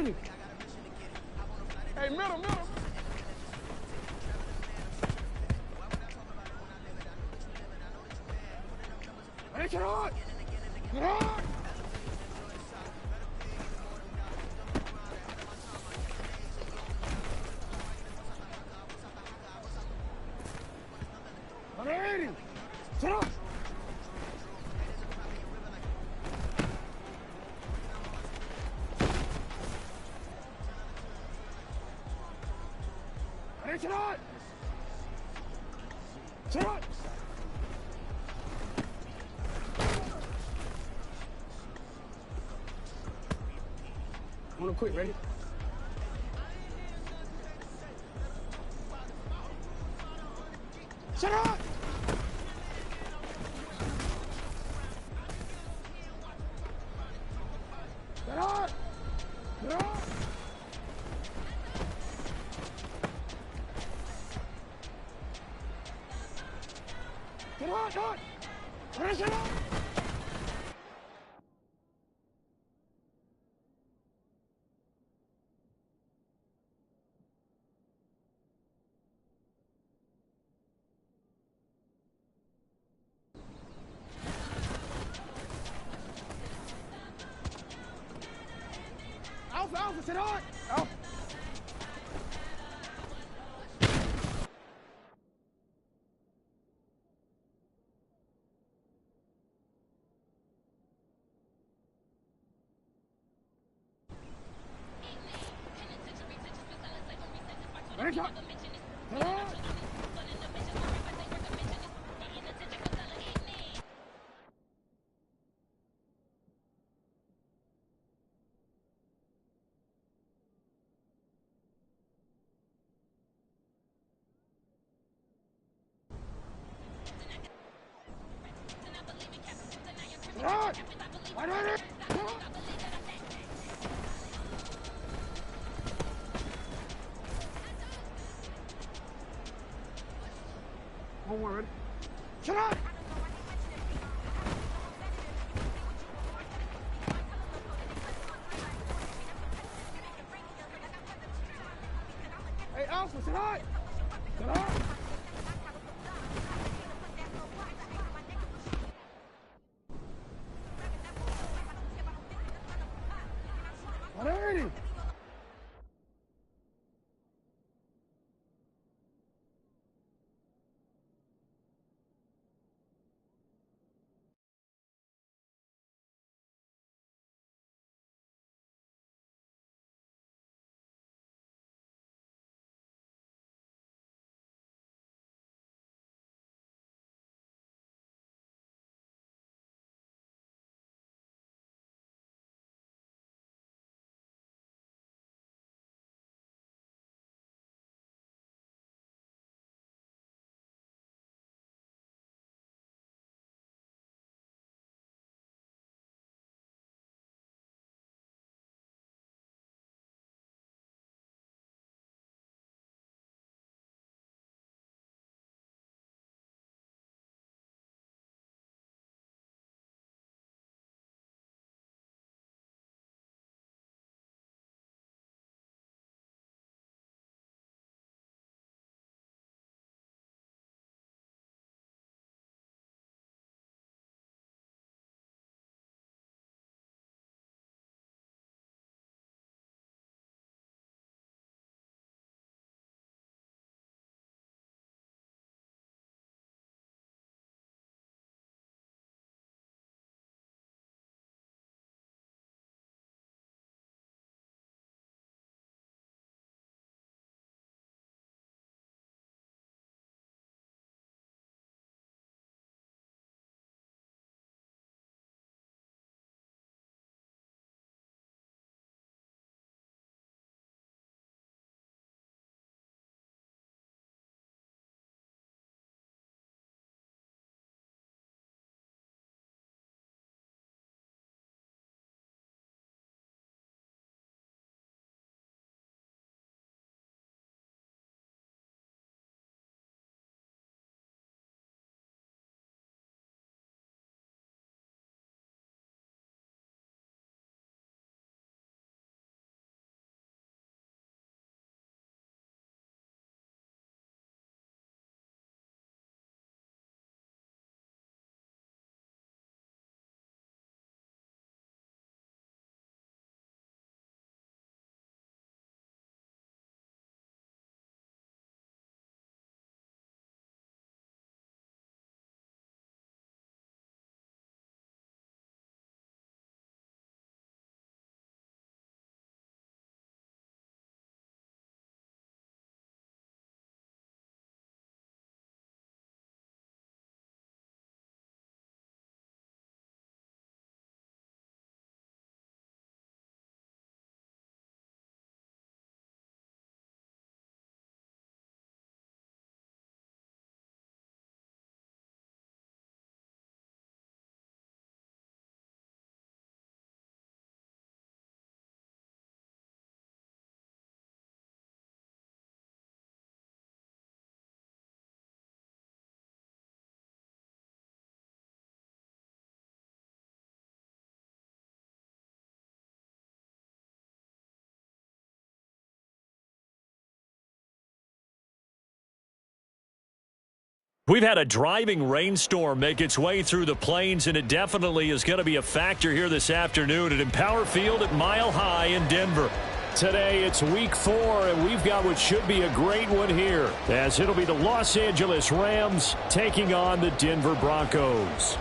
190. Hey, middle. Hey, get on! Get on! Sit up! Hey, sit up! Sit up! I'm gonna quit, ready? Shut up! Get on! Get on! Get on, Don! Finish it up! Alpha, sit on! Alpha! Sit on! Sit on! Why not it? One more, ready? Shut up! Hey, Alpha, sit on! Sit on! Alrighty! We've had a driving rainstorm make its way through the plains, and it definitely is going to be a factor here this afternoon at Empower Field at Mile High in Denver. Today, it's week 4, and we've got what should be a great one here, as it'll be the Los Angeles Rams taking on the Denver Broncos.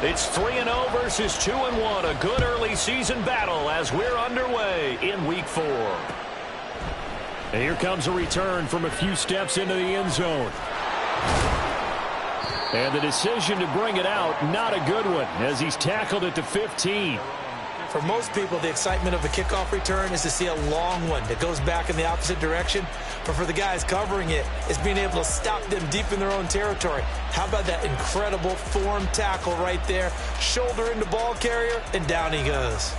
It's 3-0 versus 2-1, a good early season battle as we're underway in week 4. And here comes a return from a few steps into the end zone. And the decision to bring it out, not a good one, as he's tackled at the 15. For most people, the excitement of a kickoff return is to see a long one that goes back in the opposite direction. But for the guys covering it, it's being able to stop them deep in their own territory. How about that incredible form tackle right there? Shoulder into ball carrier, and down he goes.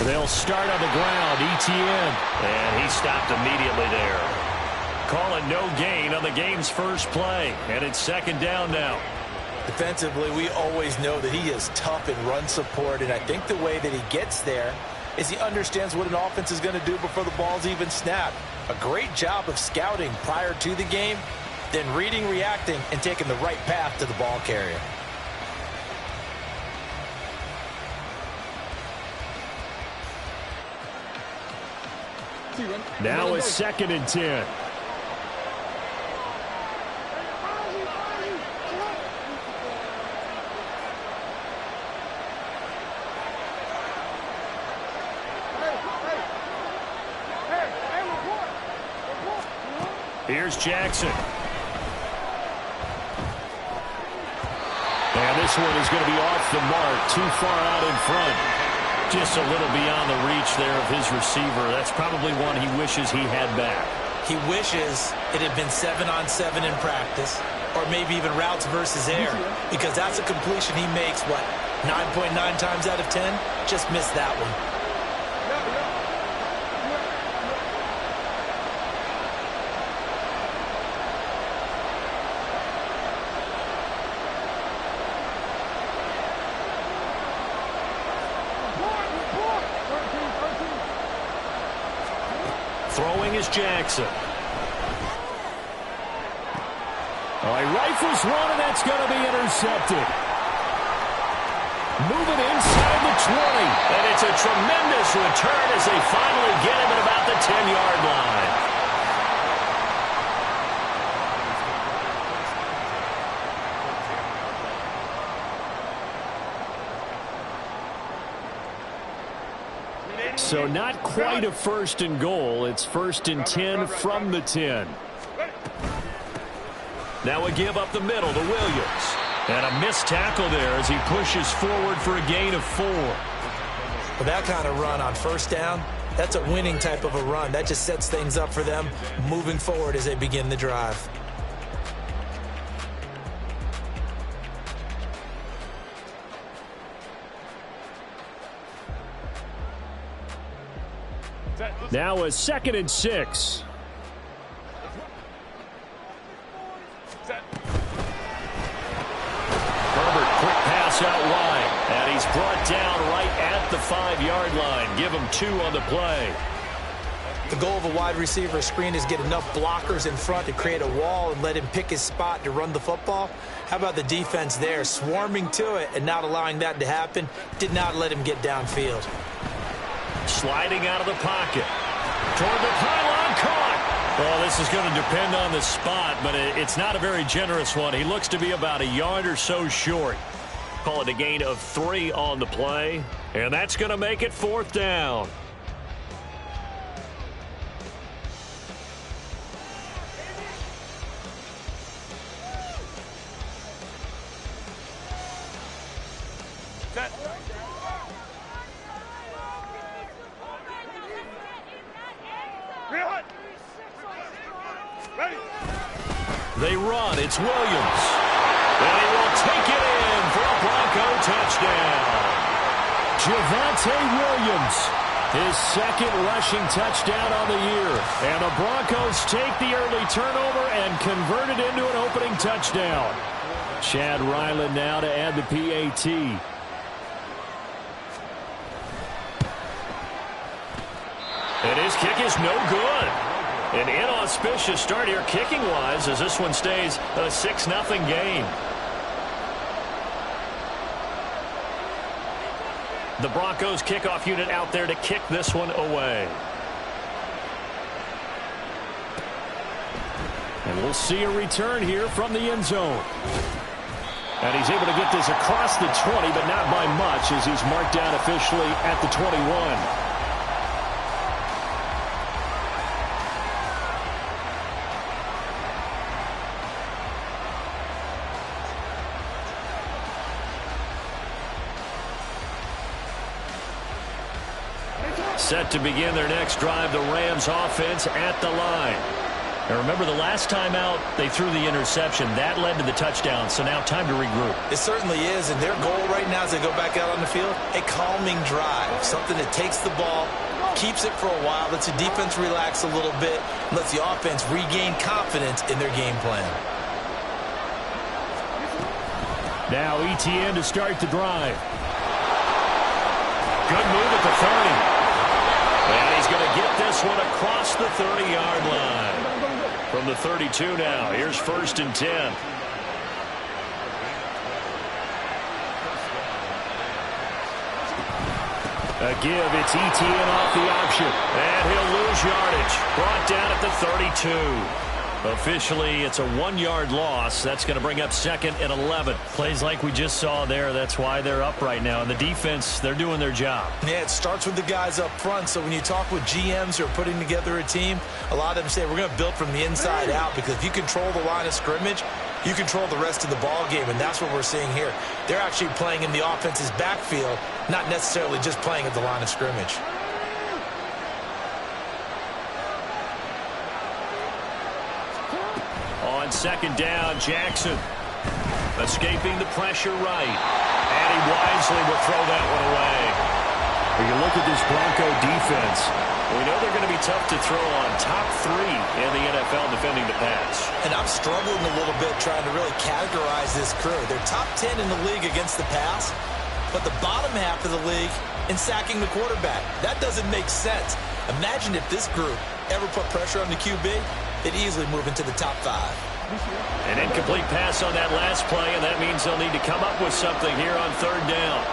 They'll start on the ground, ETN, and he stopped immediately there. Calling no gain on the game's first play, and it's second down now. Defensively, we always know that he is tough in run support, and I think the way that he gets there is he understands what an offense is going to do before the ball's even snapped. A great job of scouting prior to the game, then reading, reacting, and taking the right path to the ball carrier. Now it's 2nd and 10. Here's Jackson. And this one is going to be off the mark, too far out in front. Just a little beyond the reach there of his receiver. That's probably one he wishes he had back. He wishes it had been 7-on-7 in practice, or maybe even routes versus air, because that's a completion he makes, what, 9.9 times out of 10? Just missed that one. Throwing is Jackson. He rifles one, and that's going to be intercepted. Moving inside the 20. And it's a tremendous return as they finally get him at about the 10-yard line. So not quite a 1st and goal. It's 1st and 10 from the 10. Now a give up the middle to Williams. And a missed tackle there as he pushes forward for a gain of 4. Well, that kind of run on 1st down, that's a winning type of a run. That just sets things up for them moving forward as they begin the drive. Now a 2nd and 6. Herbert, quick pass out wide. And he's brought down right at the 5-yard line. Give him 2 on the play. The goal of a wide receiver screen is get enough blockers in front to create a wall and let him pick his spot to run the football. How about the defense there, swarming to it and not allowing that to happen? Did not let him get downfield. Sliding out of the pocket. Toward the pylon, caught. Well, this is going to depend on the spot, but it's not a very generous one. He looks to be about a yard or so short. Call it a gain of 3 on the play, and that's going to make it 4th down. Set. Real hot. Ready. They run. It's Williams. And he will take it in for a Bronco touchdown. Javonte Williams, his 2nd rushing touchdown on the year. And the Broncos take the early turnover and convert it into an opening touchdown. Chad Ryland now to add the PAT. And his kick is no good. An inauspicious start here kicking-wise as this one stays a 6-0 game. The Broncos kickoff unit out there to kick this one away. And we'll see a return here from the end zone. And he's able to get this across the 20, but not by much as he's marked down officially at the 21. Set to begin their next drive, the Rams offense at the line. And remember, the last time out, they threw the interception. That led to the touchdown, so now time to regroup. It certainly is, and their goal right now as they go back out on the field, a calming drive, something that takes the ball, keeps it for a while, lets the defense relax a little bit, and lets the offense regain confidence in their game plan. Now ETN to start the drive. Good move at the 30. And he's going to get this one across the 30-yard line. From the 32 now, here's 1st and 10. A give, it's ETN off the option. And he'll lose yardage. Brought down at the 32. Officially, it's a 1-yard loss. That's going to bring up 2nd and 11. Plays like we just saw there. That's why they're up right now. And the defense, they're doing their job. Yeah, it starts with the guys up front. So when you talk with GMs who are putting together a team, a lot of them say we're going to build from the inside out, because if you control the line of scrimmage, you control the rest of the ball game, and that's what we're seeing here. They're actually playing in the offense's backfield, not necessarily just playing at the line of scrimmage. On 2nd down, Jackson escaping the pressure right. And he wisely will throw that one away. When you look at this Bronco defense, we know they're going to be tough to throw on. Top 3 in the NFL defending the pass. And I'm struggling a little bit trying to really categorize this crew. They're top 10 in the league against the pass, but the bottom half of the league in sacking the quarterback. That doesn't make sense. Imagine if this group ever put pressure on the QB, they'd easily move into the top 5. An incomplete pass on that last play, and that means they'll need to come up with something here on 3rd down.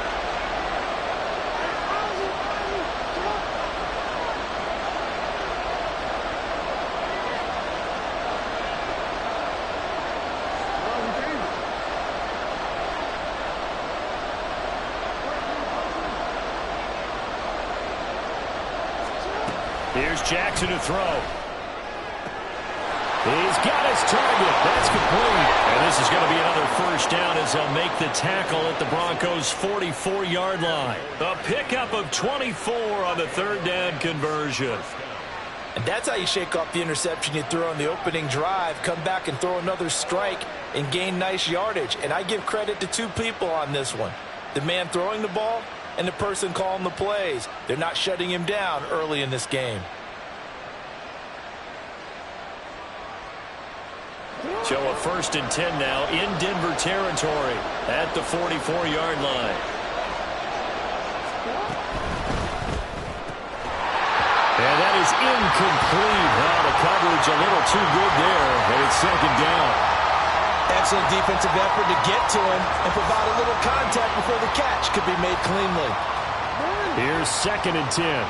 Here's Jackson to throw. He's got his target. That's complete. And this is going to be another 1st down as they'll make the tackle at the Broncos' 44-yard line. A pickup of 24 on the 3rd down conversion. And that's how you shake off the interception you threw on the opening drive, come back and throw another strike and gain nice yardage. And I give credit to 2 people on this one. The man throwing the ball and the person calling the plays. They're not shutting him down early in this game. So a 1st and 10 now in Denver territory at the 44-yard line. And that is incomplete. Well, the coverage a little too good there, and it's 2nd down. Excellent defensive effort to get to him and provide a little contact before the catch could be made cleanly. Here's 2nd and 10.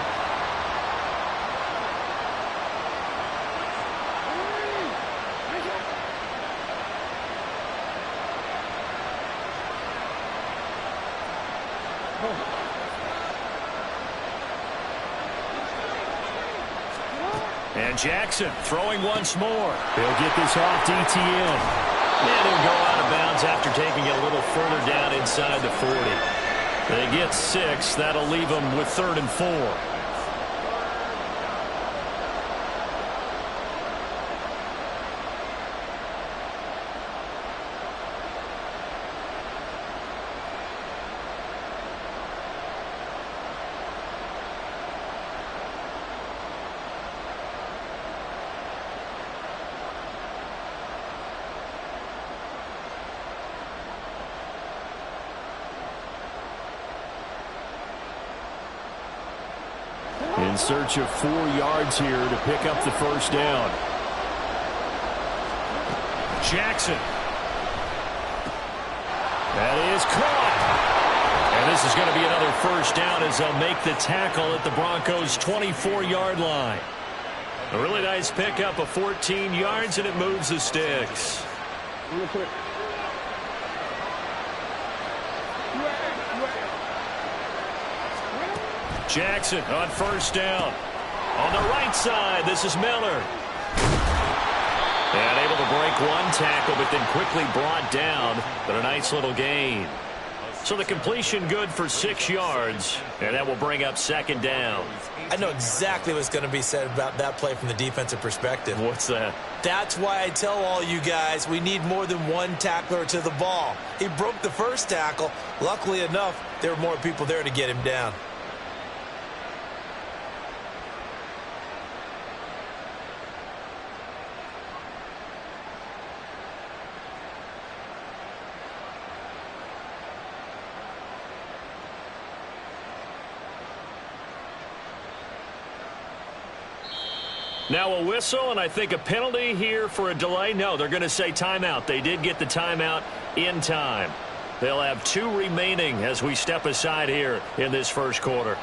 And Jackson throwing once more. He'll get this off DTN. And he'll go out of bounds after taking it a little further down inside the 40. They get 6. That'll leave them with 3rd and 4. In search of 4 yards here to pick up the first down. Jackson. That is caught. And this is going to be another first down as they'll make the tackle at the Broncos' 24-yard line. A really nice pickup of 14 yards, and it moves the sticks. Jackson on first down. On the right side, this is Miller. And able to break one tackle, but then quickly brought down. But a nice little gain. So the completion good for 6 yards, and that will bring up 2nd down. I know exactly what's going to be said about that play from the defensive perspective. What's that? That's why I tell all you guys we need more than one tackler to the ball. He broke the first tackle. Luckily enough, there were more people there to get him down. Now a whistle, and I think a penalty here for a delay. No, they're going to say timeout. They did get the timeout in time. They'll have 2 remaining as we step aside here in this first quarter.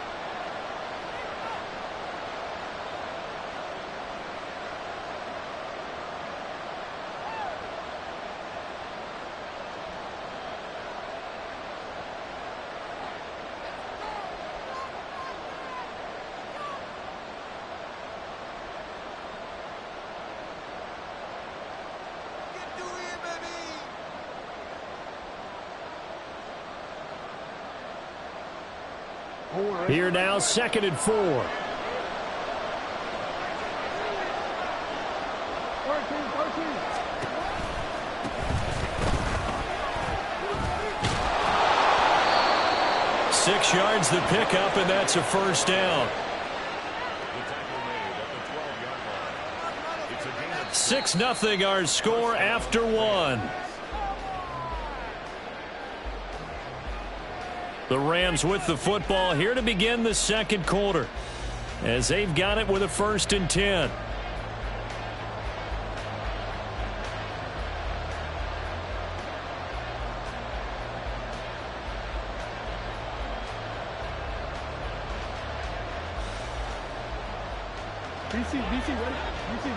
Here now, 2nd and 4. 13. 6 yards the pickup, and that's a first down. 6-0 our score after 1. The Rams with the football here to begin the second quarter as they've got it with a 1st and 10. BC, ready? BC.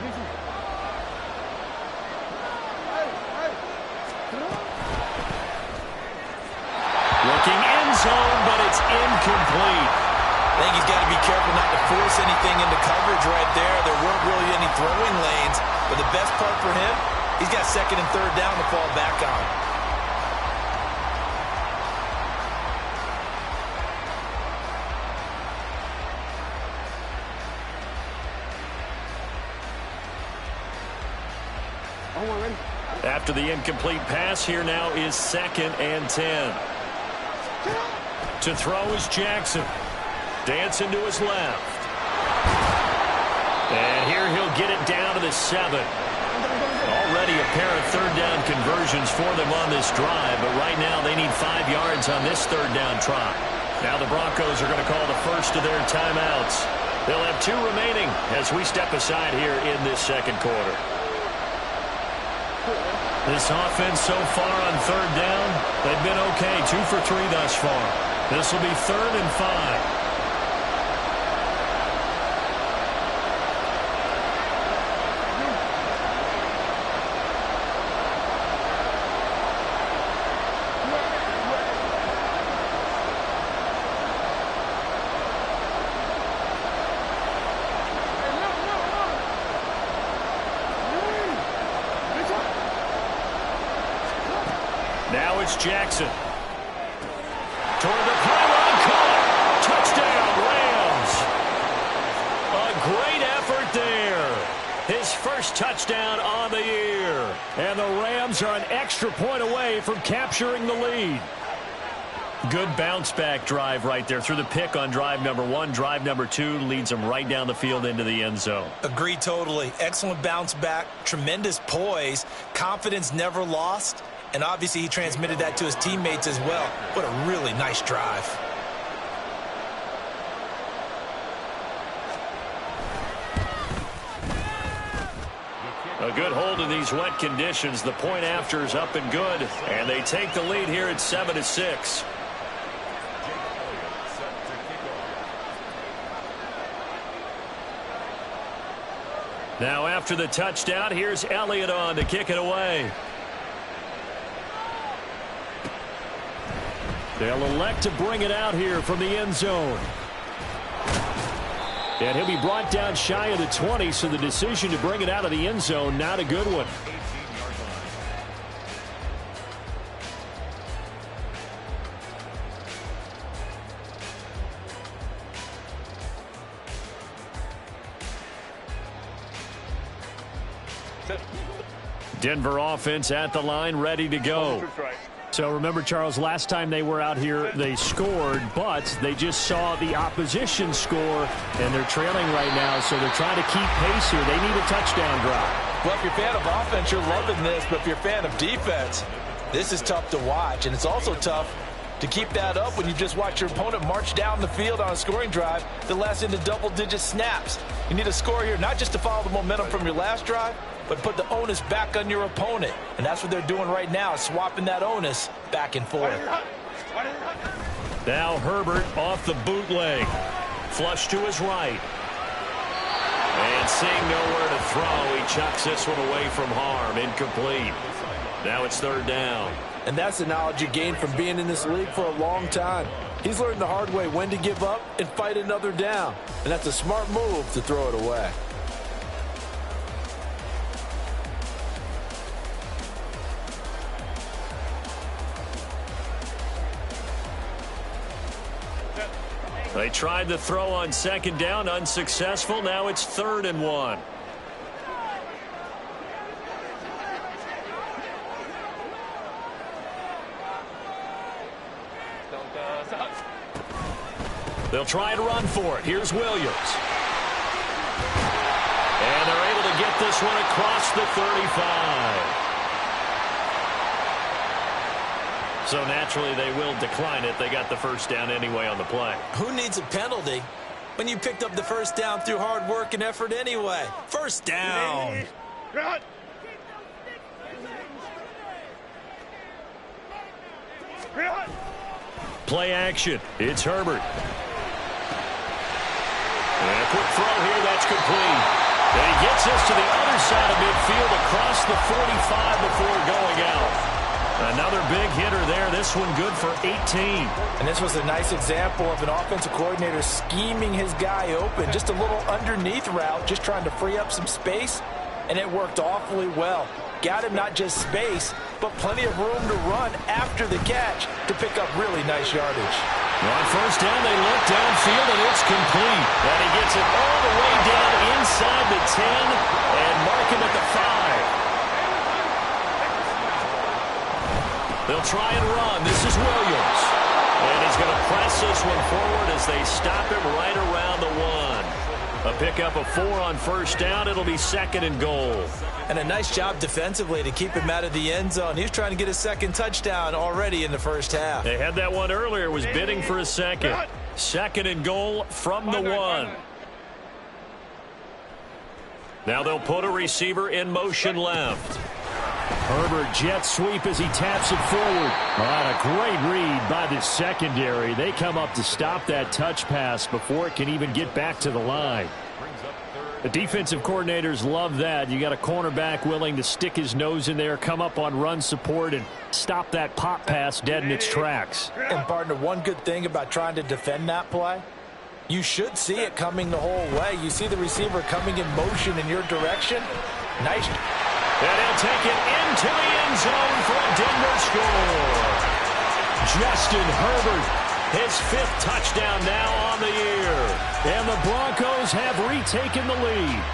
Looking end zone, but it's incomplete. I think he's got to be careful not to force anything into coverage right there. There weren't really any throwing lanes, but the best part for him, he's got 2nd and 3rd down to fall back on. After the incomplete pass, here now is 2nd and 10. To throw is Jackson. Dancing to his left. And here he'll get it down to the 7. Already a pair of 3rd down conversions for them on this drive, but right now they need 5 yards on this 3rd down try. Now the Broncos are going to call the first of their timeouts. They'll have 2 remaining as we step aside here in this second quarter. This offense so far on 3rd down, they've been okay. 2 for 3 thus far. This will be 3rd and 5. Now it's Jackson. Toward the pylon, caught. Touchdown, Rams. A great effort there. His first touchdown on the year. And the Rams are an extra point away from capturing the lead. Good bounce-back drive right there through the pick on drive number 1. Drive number 2 leads them right down the field into the end zone. Agreed totally. Excellent bounce back, tremendous poise, confidence never lost, and obviously he transmitted that to his teammates as well. What a really nice drive. A good hold in these wet conditions. The point after is up and good, and they take the lead here at 7-6. Now after the touchdown, here's Elliott on to kick it away. They'll elect to bring it out here from the end zone. And he'll be brought down shy of the 20, so the decision to bring it out of the end zone, not a good one. Denver offense at the line, ready to go. So remember, Charles, last time they were out here, they scored, but they just saw the opposition score, and they're trailing right now, so they're trying to keep pace here. They need a touchdown drive. Well, if you're a fan of offense, you're loving this, but if you're a fan of defense, this is tough to watch, and it's also tough to keep that up when you just watch your opponent march down the field on a scoring drive that lasts into double-digit snaps. You need a score here, not just to follow the momentum from your last drive, but put the onus back on your opponent. And that's what they're doing right now, swapping that onus back and forth. Now Herbert off the bootleg. Flush to his right. And seeing nowhere to throw, he chucks this one away from harm. Incomplete. Now it's third down. And that's the knowledge you gain from being in this league for a long time. He's learned the hard way when to give up and fight another down. And that's a smart move to throw it away. They tried the throw on second down, unsuccessful. Now it's 3rd and 1. They'll try to run for it. Here's Williams. And they're able to get this one across the 35. So naturally they will decline it. They got the first down anyway on the play. Who needs a penalty when you picked up the first down through hard work and effort anyway? First down. Play action. It's Herbert. And a quick throw here. That's complete. And he gets this to the other side of midfield across the 45 before going out. Another big hitter there. This one good for 18. And this was a nice example of an offensive coordinator scheming his guy open. Just a little underneath route, just trying to free up some space, and it worked awfully well. Got him not just space, but plenty of room to run after the catch to pick up really nice yardage. On first down, they look downfield, and it's complete. And he gets it all the way down inside the 10 and mark him at the 5. They'll try and run. This is Williams. And he's going to press this one forward as they stop him right around the 1. A pickup of 4 on first down. It'll be 2nd and goal. And a nice job defensively to keep him out of the end zone. He was trying to get a second touchdown already in the first half. They had that one earlier. Was bidding for a second. 2nd and goal from the 1. Now they'll put a receiver in motion left. Herbert jet sweep as he taps it forward. A great read by the secondary. They come up to stop that touch pass before it can even get back to the line. The defensive coordinators love that. You got a cornerback willing to stick his nose in there, come up on run support, and stop that pop pass dead in its tracks. And partner, one good thing about trying to defend that play, you should see it coming the whole way. You see the receiver coming in motion in your direction. Nice. And he'll take it into the end zone for a Denver score. Justin Herbert, his 5th touchdown now on the year. And the Broncos have retaken the lead.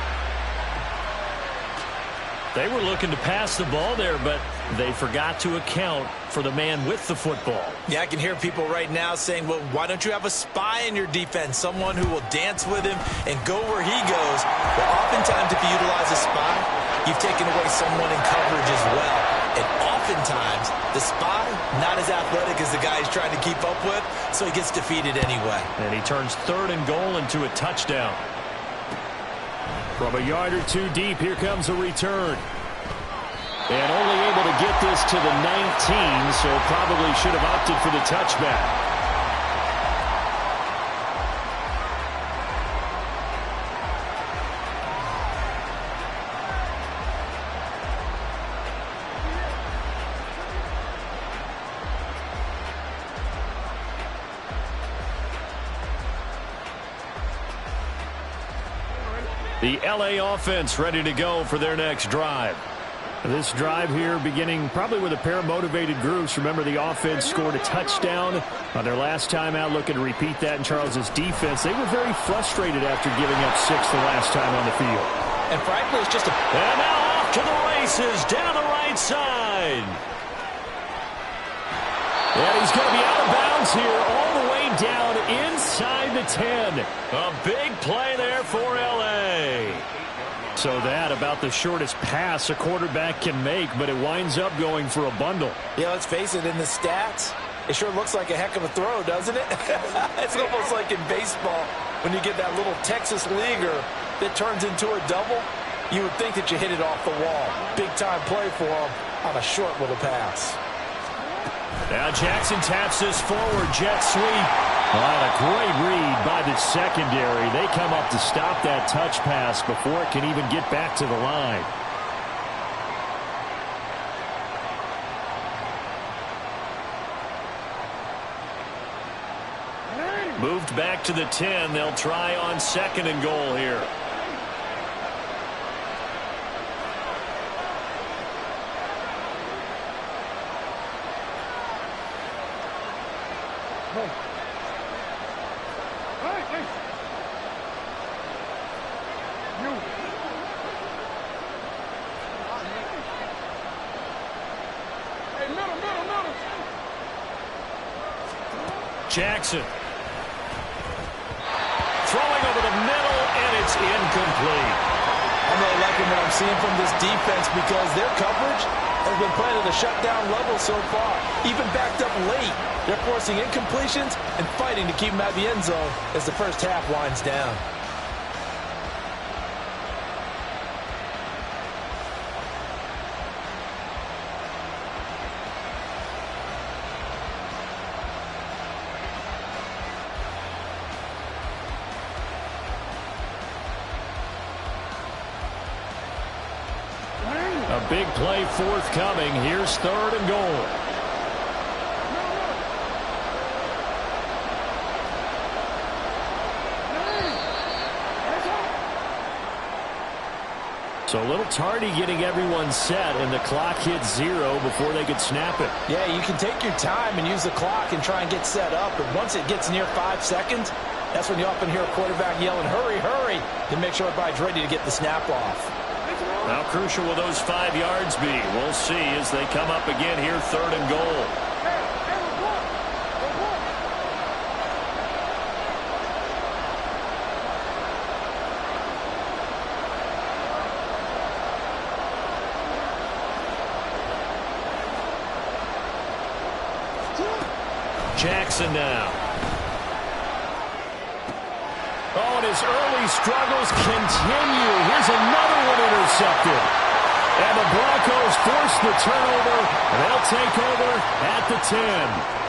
They were looking to pass the ball there, but they forgot to account for the man with the football. Yeah, I can hear people right now saying, well, why don't you have a spy in your defense, someone who will dance with him and go where he goes? Well, oftentimes if you utilize a spy, you've taken away someone in coverage as well. And oftentimes, the spy, not as athletic as the guy he's trying to keep up with, so he gets defeated anyway. And he turns 3rd and goal into a touchdown. From a yard or 2 deep, here comes a return. And only able to get this to the 19, so probably should have opted for the touchback. The LA offense ready to go for their next drive. This drive here beginning probably with a pair of motivated groups. Remember, the offense scored a touchdown on their last time out, looking to repeat that in Charles's defense. They were very frustrated after giving up 6 the last time on the field. And frankly, it's just a... And now off to the races down the right side. And he's going to be out of bounds here all the way down inside the 10. A big play there for L.A. So that about the shortest pass a quarterback can make, but it winds up going for a bundle. Yeah, let's face it, in the stats, it sure looks like a heck of a throw, doesn't it? It's almost like in baseball when you get that little Texas leaguer that turns into a double. You would think that you hit it off the wall. Big-time play for him on a short little pass. Now Jackson taps this forward, jet sweep. A great read by the secondary. They come up to stop that touch pass before it can even get back to the line. Moved back to the 10. They'll try on 2nd and goal here. Jackson. Throwing over the middle, and it's incomplete. I'm really liking what I'm seeing from this defense because their coverage has been playing at a shutdown level so far. Even backed up late, they're forcing incompletions and fighting to keep them out of the end zone as the first half winds down. A big play forthcoming. Here's 3rd and goal. So a little tardy getting everyone set, and the clock hits 0 before they could snap it. Yeah, you can take your time and use the clock and try and get set up, but once it gets near 5 seconds, that's when you often hear a quarterback yelling, hurry, hurry, to make sure everybody's ready to get the snap off. How crucial will those 5 yards be? We'll see as they come up again here, 3rd and goal. Jackson now. Oh, and his early struggles continue. Here's another one intercepted. And the Broncos force the turnover. They'll take over at the 10.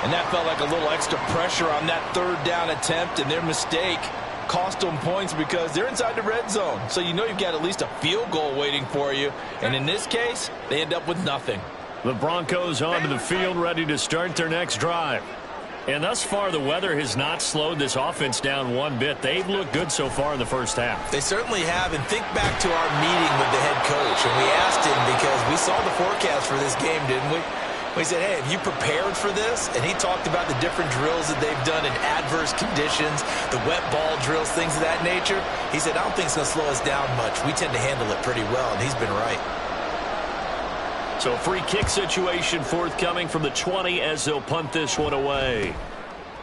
And that felt like a little extra pressure on that 3rd down attempt, and their mistake cost them points because they're inside the red zone. So you know you've got at least a field goal waiting for you. And in this case, they end up with nothing. The Broncos onto the field ready to start their next drive. And thus far, the weather has not slowed this offense down one bit. They've looked good so far in the first half. They certainly have. And think back to our meeting with the head coach. And we asked him because we saw the forecast for this game, didn't we? We said, hey, have you prepared for this? And he talked about the different drills that they've done in adverse conditions, the wet ball drills, things of that nature. He said, I don't think it's going to slow us down much. We tend to handle it pretty well, and he's been right. So free kick situation forthcoming from the 20 as they'll punt this one away.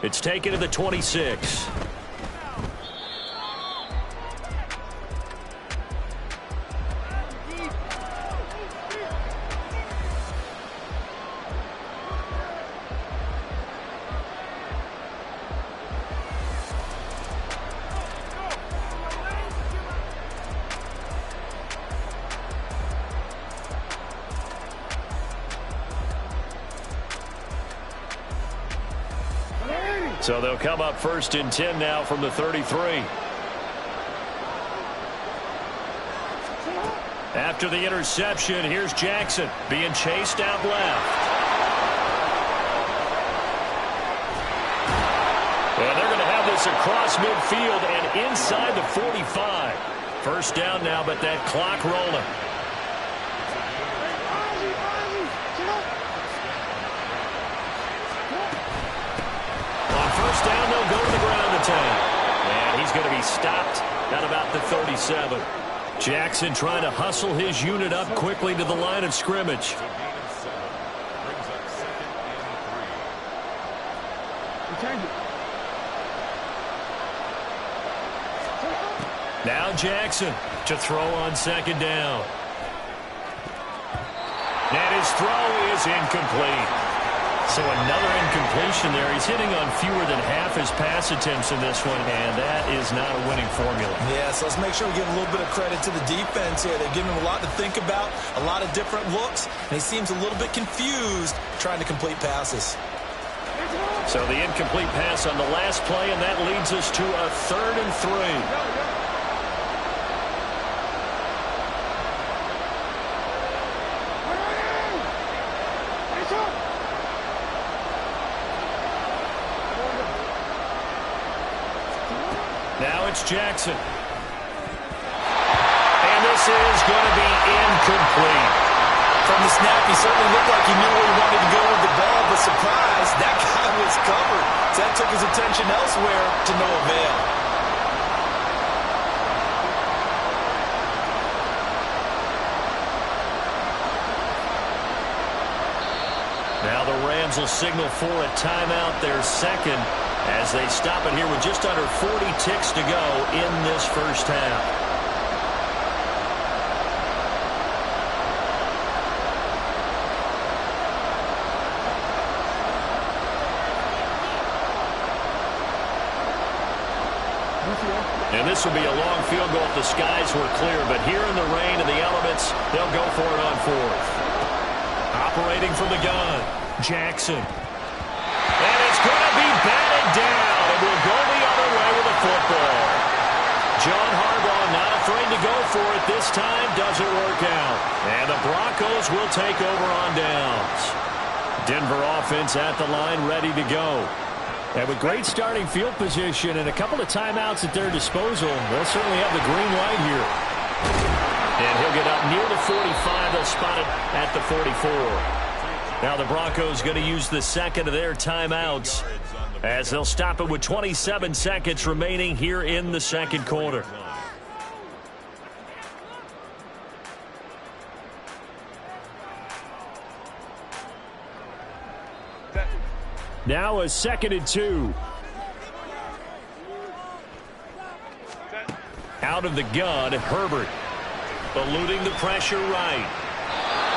It's taken to the 26. So they'll come up 1st and 10 now from the 33. After the interception, here's Jackson being chased out left. And they're going to have this across midfield and inside the 45. 1st down now, but that clock rolling. First down, they'll go to the ground attack. And he's going to be stopped at about the 37. Jackson trying to hustle his unit up quickly to the line of scrimmage. Now Jackson to throw on 2nd down. And his throw is incomplete. So another incompletion there. He's hitting on fewer than half his pass attempts in this one, and that is not a winning formula. Yeah, so let's make sure we give a little bit of credit to the defense here. They've given him a lot to think about, a lot of different looks, and he seems a little bit confused trying to complete passes. So the incomplete pass on the last play, and that leads us to a 3rd and 3. Now it's Jackson. And this is going to be incomplete. From the snap, he certainly looked like he knew where he wanted to go with the ball, but surprise, that guy was covered. So that took his attention elsewhere to no avail. Now the Rams will signal for a timeout, their 2nd, as they stop it here with just under 40 ticks to go in this 1st half. And this will be a long field goal if the skies were clear, but here in the rain and the elements, they'll go for it on 4th. Operating from the gun, Jackson. And it's going to be batted down, and we'll go the other way with a football. John Harbaugh not afraid to go for it this time. Doesn't work out. And the Broncos will take over on downs. Denver offense at the line, ready to go. And with great starting field position and a couple of timeouts at their disposal, they'll certainly have the green light here. And he'll get up near the 45. They'll spot it at the 44. Now the Broncos going to use the 2nd of their timeouts as they'll stop it with 27 seconds remaining here in the 2nd quarter. Now a 2nd and 2. Out of the gun, Herbert eluding the pressure right.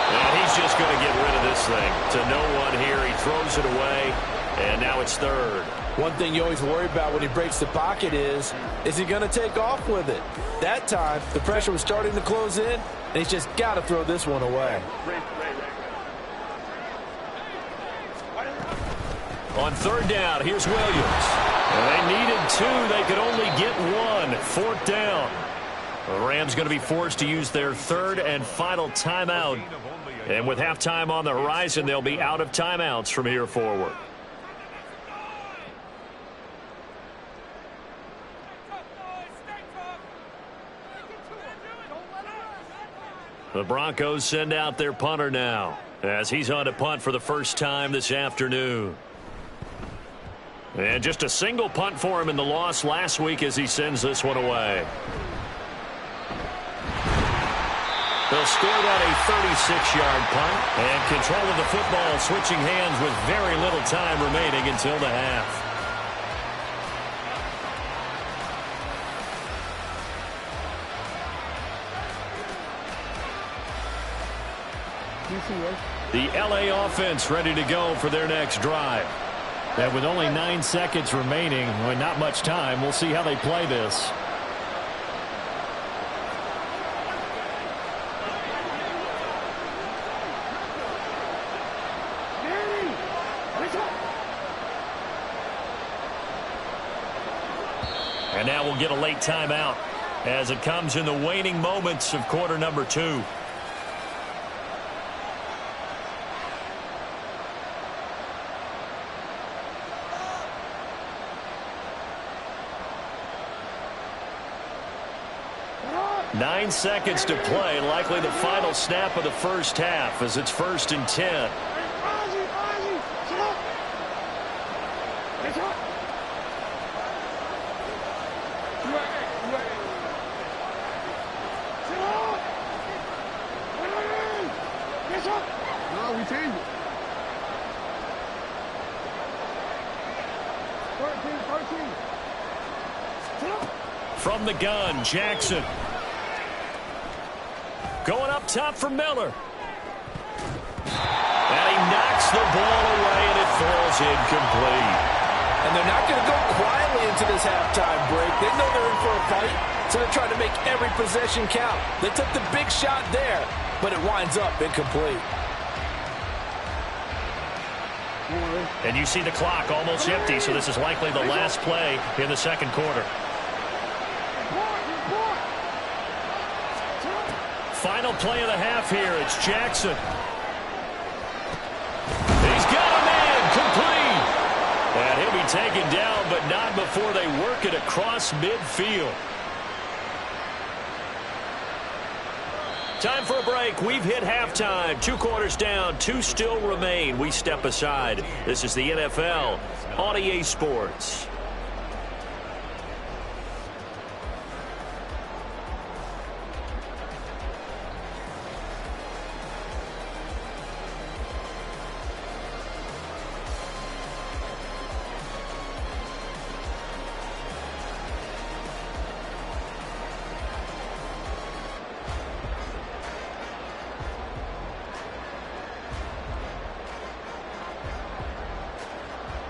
And he's just going to get rid of this thing to no one here. He throws it away, and now it's 3rd. One thing you always worry about when he breaks the pocket is he going to take off with it? That time, the pressure was starting to close in, and he's just got to throw this one away. On 3rd down, here's Williams. And they needed 2. They could only get 1. 4th down. The Rams going to be forced to use their 3rd and final timeout. And with halftime on the horizon, they'll be out of timeouts from here forward. The Broncos send out their punter now. as he's on to punt for the first time this afternoon. And just a single punt for him in the loss last week as he sends this one away. They'll score that a 36-yard punt, and control of the football switching hands with very little time remaining until the half. The LA offense ready to go for their next drive. And with only 9 seconds remaining, well, not much time, we'll see how they play this. And now we'll get a late timeout as it comes in the waning moments of quarter number 2. Nine seconds to play, likely the final snap of the first half as it's 1st and 10. No, we changed it. 13. From the gun, Jackson. Going up top for Miller. And he knocks the ball away, and it falls incomplete. And they're not going to go quietly into this halftime break. They know they're in for a fight, so they're trying to make every possession count. They took the big shot there, but it winds up incomplete. And you see the clock almost empty, so this is likely the last play in the second quarter. Final play of the half here. It's Jackson. He's got a man complete. And he'll be taken down, but not before they work it across midfield. Time for a break. We've hit halftime. 2 quarters down. 2 still remain. We step aside. This is the NFL on EA Sports.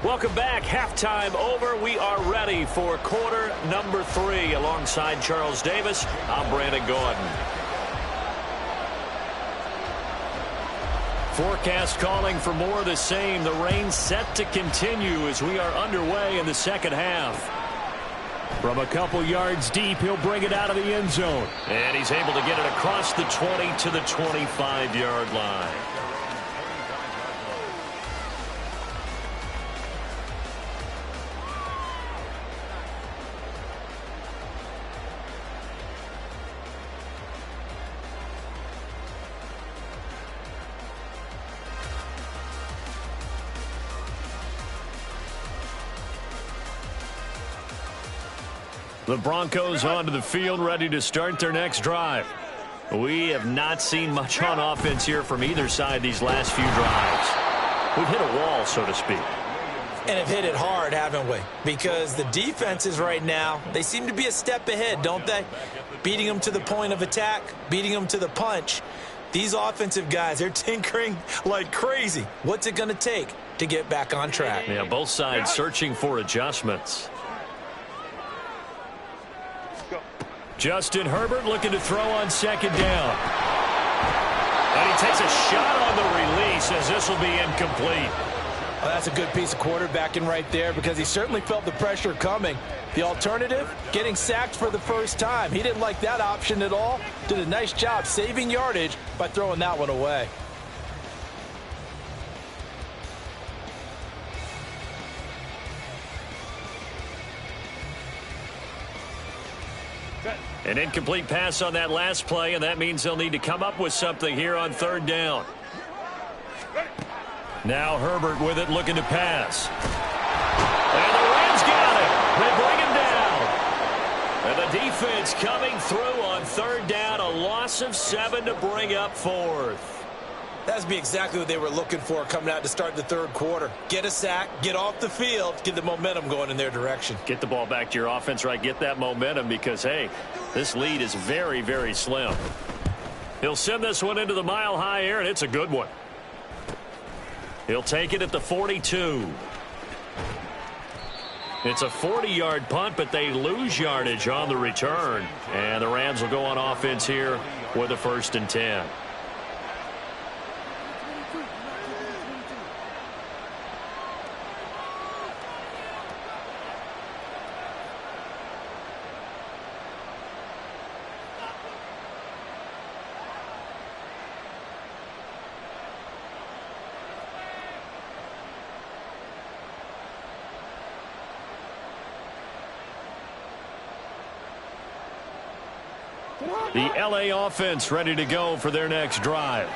Welcome back. Halftime over. We are ready for quarter number 3. Alongside Charles Davis, I'm Brandon Gordon. Forecast calling for more of the same. The rain set to continue as we are underway in the second half. From a couple yards deep, he'll bring it out of the end zone. And he's able to get it across the 20 to the 25-yard line. The Broncos onto the field, ready to start their next drive. We have not seen much on offense here from either side these last few drives. We've hit a wall, so to speak. And have hit it hard, haven't we? Because the defenses right now, they seem to be a step ahead, don't they? Beating them to the point of attack, beating them to the punch. These offensive guys, they're tinkering like crazy. What's it going to take to get back on track? Yeah, both sides searching for adjustments. Justin Herbert looking to throw on second down. And he takes a shot on the release as this will be incomplete. Well, that's a good piece of quarterbacking right there because he certainly felt the pressure coming. The alternative, getting sacked for the first time. He didn't like that option at all. Did a nice job saving yardage by throwing that one away. An incomplete pass on that last play, and that means they'll need to come up with something here on third down. Now Herbert with it, looking to pass. And the Rams got it. They bring him down. And the defense coming through on third down. A loss of 7 to bring up fourth. That's be exactly what they were looking for coming out to start the third quarter. Get a sack, get off the field, get the momentum going in their direction. Get the ball back to your offense, right? Get that momentum because, hey, this lead is very, very slim. He'll send this one into the mile-high air, and it's a good one. He'll take it at the 42. It's a 40-yard punt, but they lose yardage on the return. And the Rams will go on offense here with a 1st and 10. The L.A. offense ready to go for their next drive.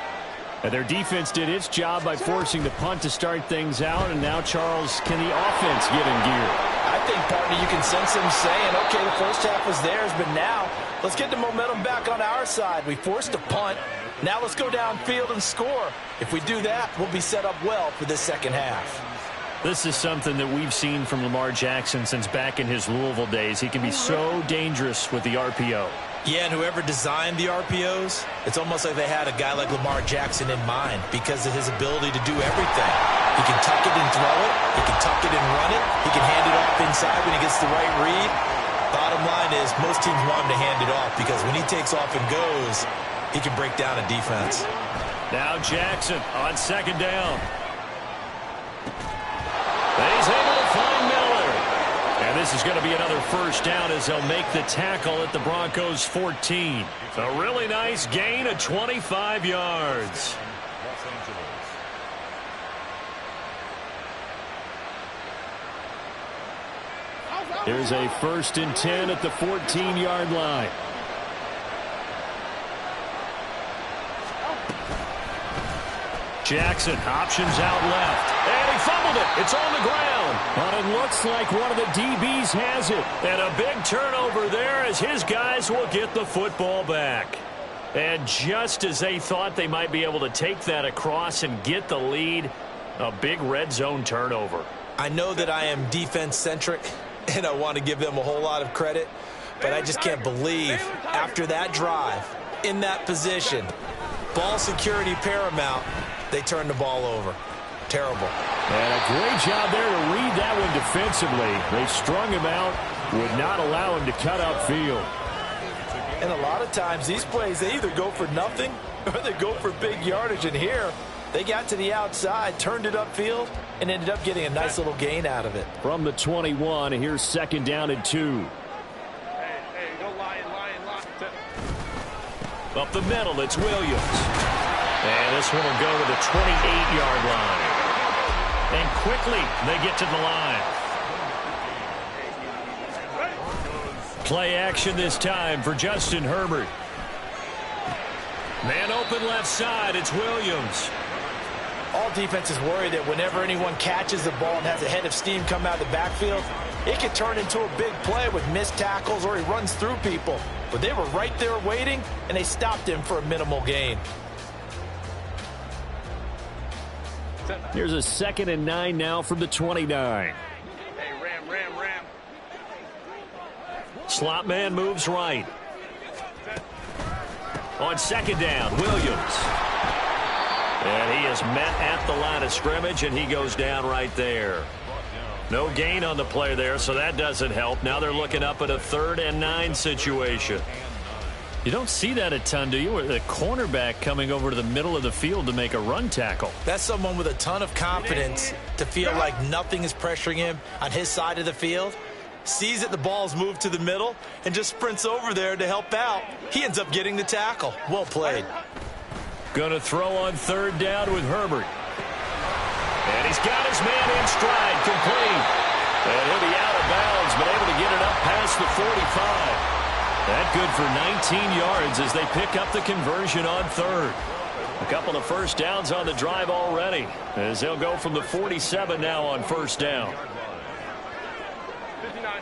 And their defense did its job by forcing the punt to start things out. And now, Charles, can the offense get in gear? I think, partner, you can sense them saying, okay, the first half was theirs, but now let's get the momentum back on our side. We forced a punt. Now let's go downfield and score. If we do that, we'll be set up well for this second half. This is something that we've seen from Lamar Jackson since back in his Louisville days. He can be so dangerous with the RPO. Yeah, and whoever designed the RPOs, it's almost like they had a guy like Lamar Jackson in mind because of his ability to do everything. He can tuck it and throw it. He can tuck it and run it. He can hand it off inside when he gets the right read. Bottom line is most teams want him to hand it off because when he takes off and goes, he can break down a defense. Now Jackson on 2nd down. He's able to find Miller. And this is going to be another 1st down as they'll make the tackle at the Broncos' 14. A really nice gain of 25 yards. Here's a 1st and 10 at the 14-yard line. Jackson options out left. And he fumbled it. It's on the ground. But it looks like one of the DBs has it. And a big turnover there as his guys will get the football back. And just as they thought they might be able to take that across and get the lead, a big red zone turnover. I know that I am defense-centric, and I want to give them a whole lot of credit, but I just can't believe after that drive, in that position, ball security paramount, they turned the ball over. Terrible. And a great job there to read that one defensively. They strung him out, would not allow him to cut upfield. And a lot of times these plays, they either go for nothing or they go for big yardage. And here, they got to the outside, turned it upfield, and ended up getting a nice little gain out of it. From the 21, here's 2nd down and 2. Hey, go Lion. Up the middle, it's Williams. And this one will go to the 28-yard line. And quickly, they get to the line. Play action this time for Justin Herbert. Man open left side, it's Williams. All defenses worry that whenever anyone catches the ball and has a head of steam come out of the backfield, it could turn into a big play with missed tackles or he runs through people. But they were right there waiting, and they stopped him for a minimal gain. Here's a 2nd and 9 now from the 29. Hey, Ram. Slot man moves right. On 2nd down, Williams. And he is met at the line of scrimmage, and he goes down right there. No gain on the play there, so that doesn't help. Now they're looking up at a 3rd and 9 situation. You don't see that a ton, do you? With a cornerback coming over to the middle of the field to make a run tackle. That's someone with a ton of confidence to feel like nothing is pressuring him on his side of the field. Sees that the ball's moved to the middle and just sprints over there to help out. He ends up getting the tackle. Well played. Going to throw on 3rd down with Herbert. And he's got his man in stride, complete. And he'll be out of bounds, but able to get it up past the 45. That good for 19 yards as they pick up the conversion on 3rd. A couple of first downs on the drive already, as they'll go from the 47 now on first down. 59.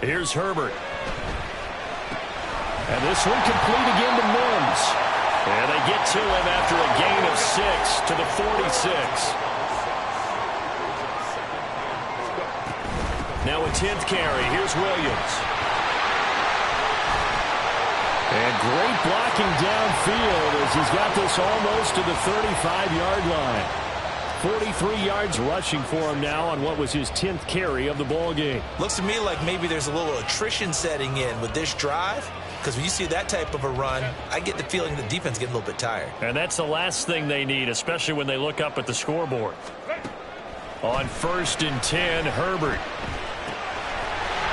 Here's Herbert. And this one complete again to Mims. And they get to him after a gain of 6 to the 46. Now a 10th carry. Here's Williams. And great blocking downfield as he's got this almost to the 35-yard line. 43 yards rushing for him now on what was his 10th carry of the ball game. Looks to me like maybe there's a little attrition setting in with this drive, because when you see that type of a run, I get the feeling the defense getting a little bit tired. And that's the last thing they need, especially when they look up at the scoreboard. On 1st and 10, Herbert.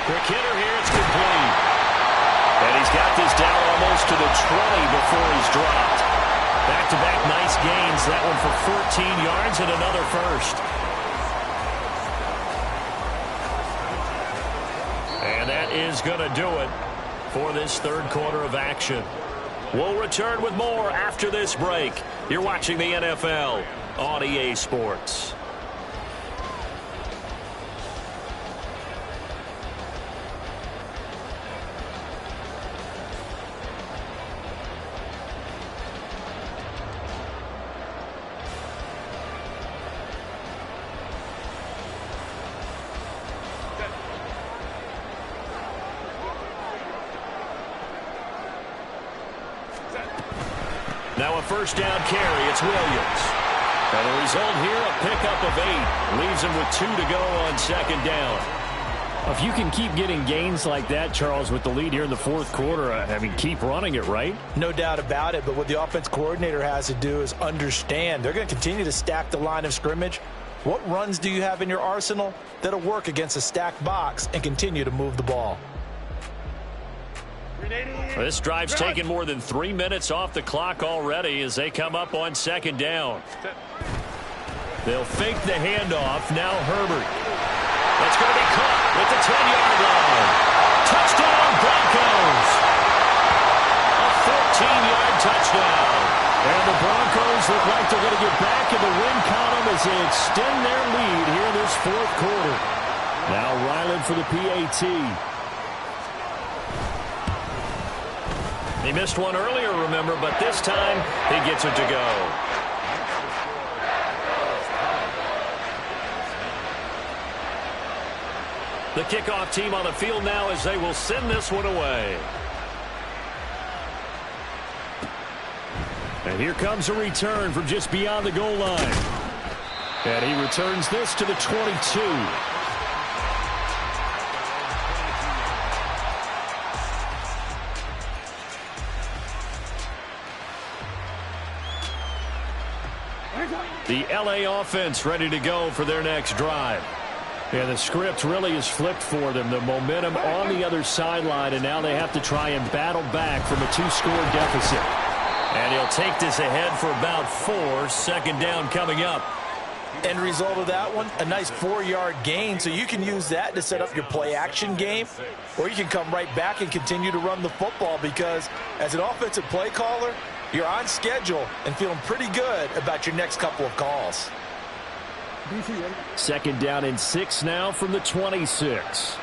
Quick hitter here, it's complete. And he's got this down almost to the 20 before he's dropped. Back-to-back nice gains. That one for 14 yards and another first. And that is going to do it for this third quarter of action. We'll return with more after this break. You're watching the NFL on EA Sports. Now a first down carry. It's Williams. And the result here, a pickup of 8. Leaves him with 2 to go on second down. If you can keep getting gains like that, Charles, with the lead here in the fourth quarter, I mean, keep running it, right? No doubt about it, but what the offense coordinator has to do is understand they're going to continue to stack the line of scrimmage. What runs do you have in your arsenal that'll work against a stacked box and continue to move the ball? This drive's taken more than 3 minutes off the clock already as they come up on second down. They'll fake the handoff. Now Herbert. That's going to be caught with the 10-yard line. Touchdown, Broncos. A 14-yard touchdown. And the Broncos look like they're going to get back in the win column as they extend their lead here in this fourth quarter. Now Ryland for the PAT. He missed one earlier, remember, but this time he gets it to go. The kickoff team on the field now as they will send this one away. And here comes a return from just beyond the goal line. And he returns this to the 22. The LA offense ready to go for their next drive. Yeah, the script really is flipped for them. The momentum on the other sideline, and now they have to try and battle back from a 2-score deficit. And he'll take this ahead for about 4. Second down coming up. End result of that one, a nice 4-yard gain, so you can use that to set up your play-action game, or you can come right back and continue to run the football because as an offensive play caller, you're on schedule and feeling pretty good about your next couple of calls. Second down and 6 now from the 26.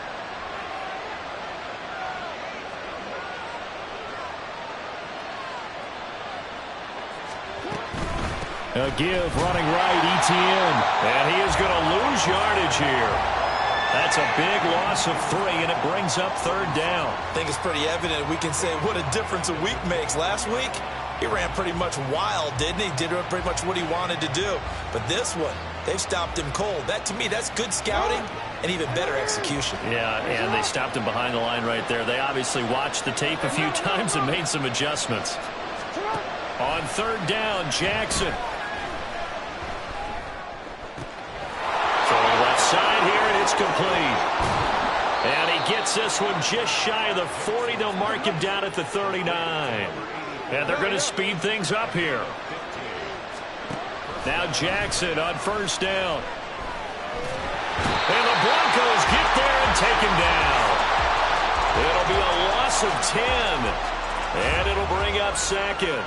A give running right, ETN. And he is going to lose yardage here. That's a big loss of 3, and it brings up third down. I think it's pretty evident we can say what a difference a week makes. Last week, he ran pretty much wild, didn't he? Did pretty much what he wanted to do. But this one, they've stopped him cold. That, to me, that's good scouting and even better execution. Yeah, and they stopped him behind the line right there. They obviously watched the tape a few times and made some adjustments. On third down, Jackson. Throwing left side here, and it's complete. And he gets this one just shy of the 40. They'll mark him down at the 39. And they're going to speed things up here. Now Jackson on first down. And the Broncos get there and take him down. It'll be a loss of 10. And it'll bring up second.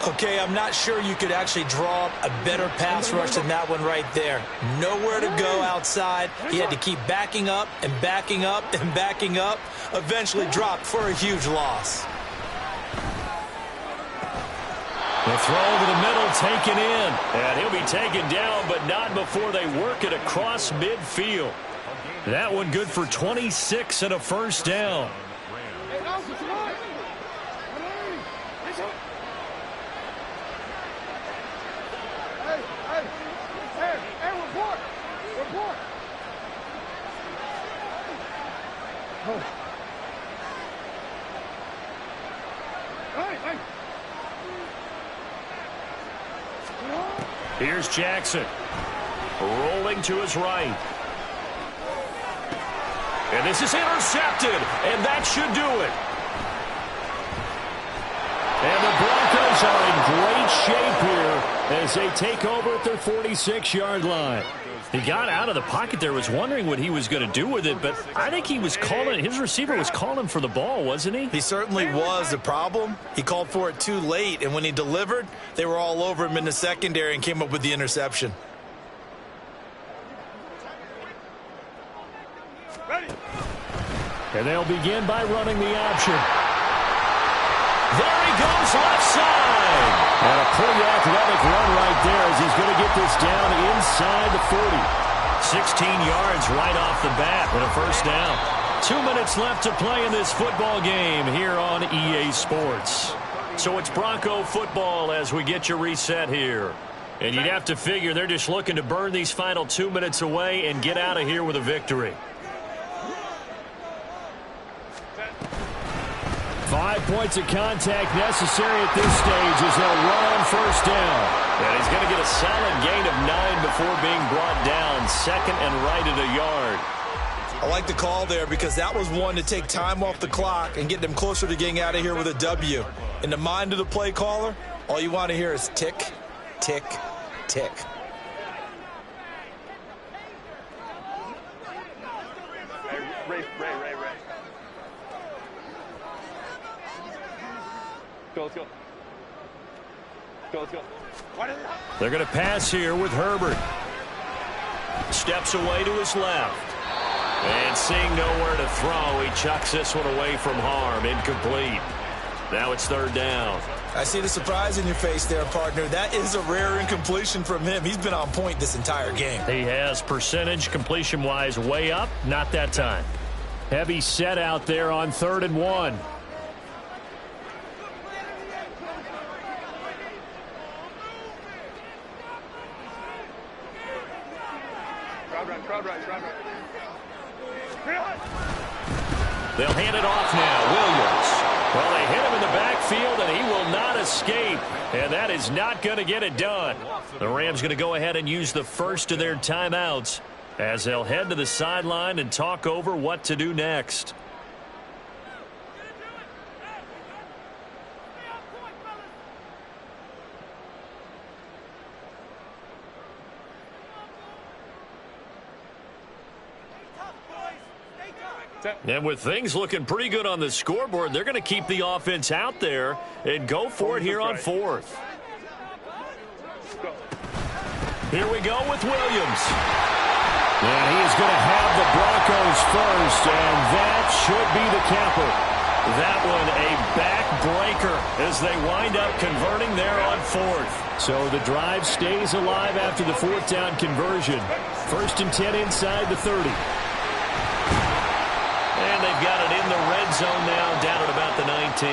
Okay, I'm not sure you could actually draw up a better pass rush than that one right there. Nowhere to go outside. He had to keep backing up and backing up and backing up. Eventually dropped for a huge loss. The throw over the middle taken in. And he'll be taken down, but not before they work it across midfield. That one good for 26 and a first down. Here's Jackson. Rolling to his right. And this is intercepted. And that should do it. And the Broncos are in great shape here as they take over at their 46-yard line. He got out of the pocket there, was wondering what he was going to do with it, but I think he was calling, his receiver was calling for the ball, wasn't he? He certainly was. The problem, he called for it too late, and when he delivered, they were all over him in the secondary and came up with the interception. And they'll begin by running the option. There he goes, left side. And a pretty athletic run right there as he's going to get this down inside the 40. 16 yards right off the bat with a first down. 2 minutes left to play in this football game here on EA Sports. So it's Bronco football as we get you reset here. And you'd have to figure they're just looking to burn these final 2 minutes away and get out of here with a victory. 5 points of contact necessary at this stage as they'll run on first down. And he's going to get a solid gain of 9 before being brought down. Second and right at a yard. I like the call there because that was one to take time off the clock and get them closer to getting out of here with a W. In the mind of the play caller, all you want to hear is tick, tick, tick. Ray. Let's go. They're going to pass here with Herbert. Steps away to his left. And seeing nowhere to throw, he chucks this one away from harm. Incomplete. Now it's third down. I see the surprise in your face there, partner. That is a rare incompletion from him. He's been on point this entire game. He has percentage completion-wise way up. Not that time. Heavy set out there on 3rd and 1. Crowd right. They'll hand it off now. Williams. Well, they hit him in the backfield, and he will not escape. And that is not going to get it done. The Rams going to go ahead and use the first of their timeouts as they'll head to the sideline and talk over what to do next. And with things looking pretty good on the scoreboard, they're going to keep the offense out there and go for it here on 4th. Here we go with Williams. And he is going to have the Broncos first, and that should be the capper. That one a backbreaker as they wind up converting there on 4th. So the drive stays alive after the 4th down conversion. 1st and 10 inside the 30. And they've got it in the red zone now, down at about the 19.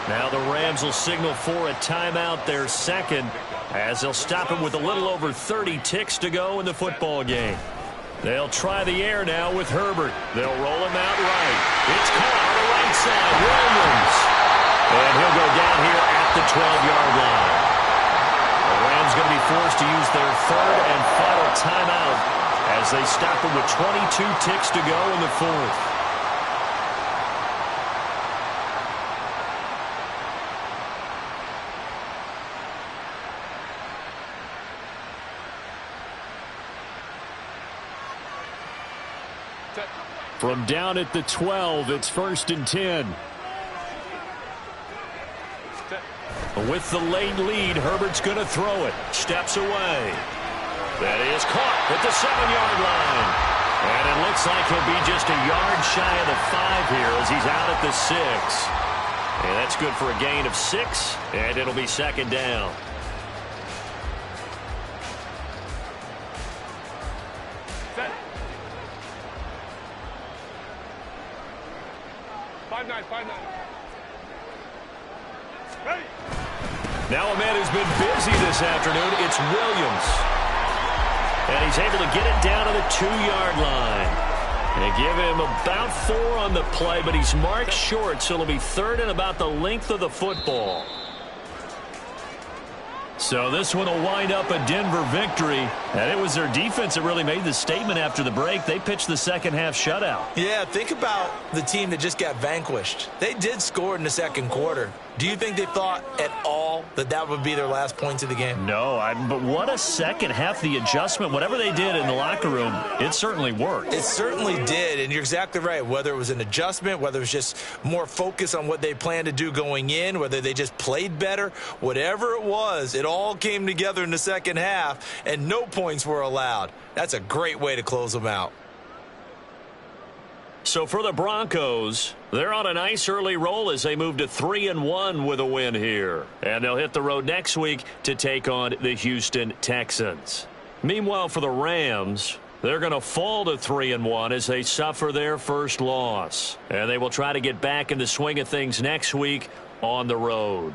Now the Rams will signal for a timeout, their second, as they'll stop him with a little over 30 ticks to go in the football game. They'll try the air now with Herbert. They'll roll him out right. It's caught on the right side. Williams. And he'll go down here at the 12-yard line. The Rams going to be forced to use their 3rd and final timeout as they stop him with 22 ticks to go in the 4th. From down at the 12, it's 1st and 10. With the late lead, Herbert's going to throw it. Steps away. That is caught at the 7-yard line. And it looks like he'll be just a yard shy of the 5 here as he's out at the 6. And that's good for a gain of 6, and it'll be second down. Set. 5-9, 5-9. Ready. Now a man who's been busy this afternoon, it's Williams. And he's able to get it down to the 2-yard line. They give him about 4 on the play, but he's marked short, so it'll be third and about the length of the football. So this one will wind up a Denver victory. And it was their defense that really made the statement after the break. They pitched the second-half shutout. Yeah, think about the team that just got vanquished. They did score in the second quarter. Do you think they thought at all that that would be their last points of the game? No, but what a second half. The adjustment, whatever they did in the locker room, it certainly worked. It certainly did, and you're exactly right. Whether it was an adjustment, whether it was just more focus on what they planned to do going in, whether they just played better, whatever it was, it all came together in the second half, and no points were allowed. That's a great way to close them out. So for the Broncos, they're on a nice early roll as they move to 3-1 with a win here. And they'll hit the road next week to take on the Houston Texans. Meanwhile, for the Rams, they're going to fall to 3-1 as they suffer their first loss. And they will try to get back in the swing of things next week on the road.